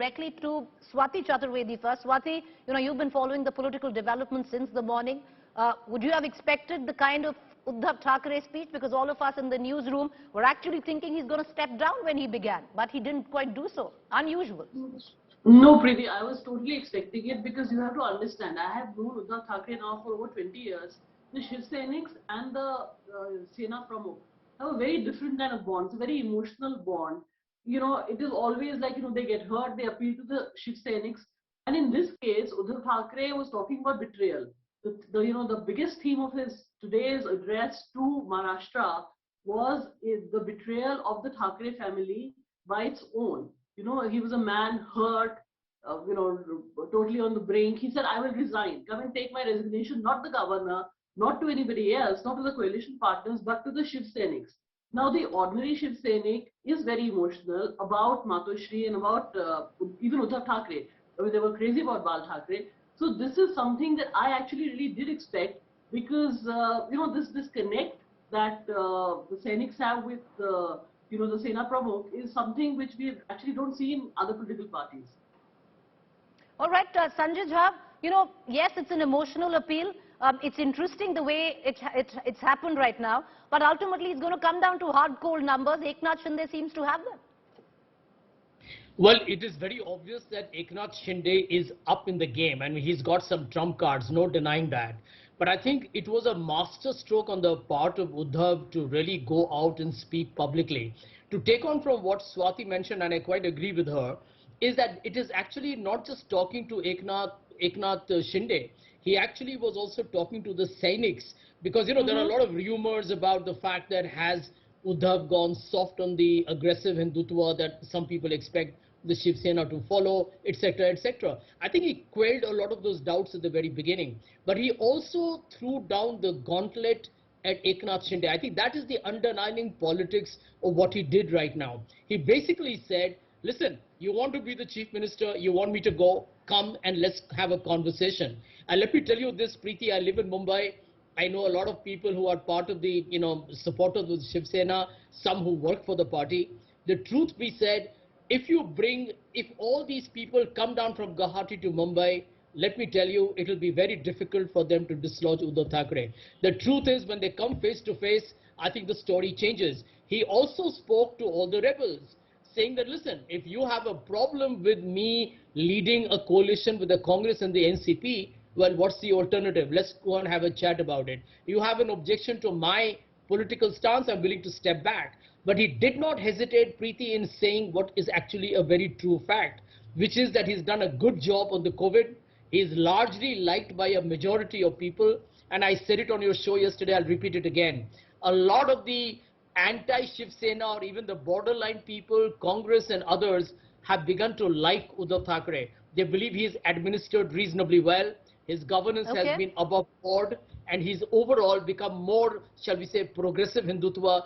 directly to Swati Chaturvedi first. Swati, you've been following the political development since the morning. Would you have expected the kind of Uddhav Thackeray speech? Because all of us in the newsroom were actually thinking he's going to step down when he began, but he didn't quite do so. Unusual. No, Preeti, I was totally expecting it, because you have to understand, I have known Uddhav Thackeray now for over 20 years. The Shiv Senics and the Sena Pramukh have a very different kind of bond. It's a very emotional bond. It is always like, they get hurt, they appeal to the Shiv Senics. And in this case, Uddhav Thackeray was talking about betrayal. The biggest theme of his today's address to Maharashtra was the betrayal of the Thackeray family by its own. He was a man hurt, totally on the brink. He said, I will resign. Come and take my resignation, not the governor, not to anybody else, not to the coalition partners, but to the Shiv Senics. Now, the ordinary Shiv Sainik is very emotional about Matoshri and about even Uddhav Thackeray. I mean, they were crazy about Bal Thackeray. So this is something that I actually really did expect, because, this connect that the Sainiks have with, the Sena Pramukh is something which we actually don't see in other political parties. All right, Sanjay Jha, yes, it's an emotional appeal. It's interesting the way it's happened right now, but ultimately it's going to come down to hard, cold numbers. Eknath Shinde seems to have them. Well, it is very obvious that Eknath Shinde is up in the game. I mean, he's got some trump cards, no denying that. But I think it was a masterstroke on the part of Uddhav to really go out and speak publicly. To take on from what Swati mentioned, and I quite agree with her, is that it is actually not just talking to Eknath Shinde. He actually was also talking to the Sainiks, because, there are a lot of rumors about the fact that has Uddhav gone soft on the aggressive Hindutva that some people expect the Shiv Sena to follow, etc., etc. I think he quelled a lot of those doubts at the very beginning. But he also threw down the gauntlet at Eknath Shinde. I think that is the underlying politics of what he did right now. He basically said, listen, you want to be the chief minister, you want me to go, come and let's have a conversation. And let me tell you this, Preeti, I live in Mumbai. I know a lot of people who are part of the, supporters of Shiv Sena, some who work for the party. The truth be said, if all these people come down from Guwahati to Mumbai, let me tell you, it will be very difficult for them to dislodge Uddhav Thackeray. The truth is, when they come face to face, I think the story changes. He also spoke to all the rebels, saying that, listen, if you have a problem with me leading a coalition with the Congress and the NCP, well, what's the alternative? Let's go and have a chat about it. You have an objection to my political stance, I'm willing to step back. But he did not hesitate, Preeti, in saying what is actually a very true fact, which is that he's done a good job on the COVID. He's largely liked by a majority of people. And I said it on your show yesterday, I'll repeat it again. A lot of the anti-Shiv Sena or even the borderline people, Congress and others, have begun to like Uddhav Thackeray. They believe he's administered reasonably well. His governance has been above board, and he's overall become more, shall we say, progressive Hindutva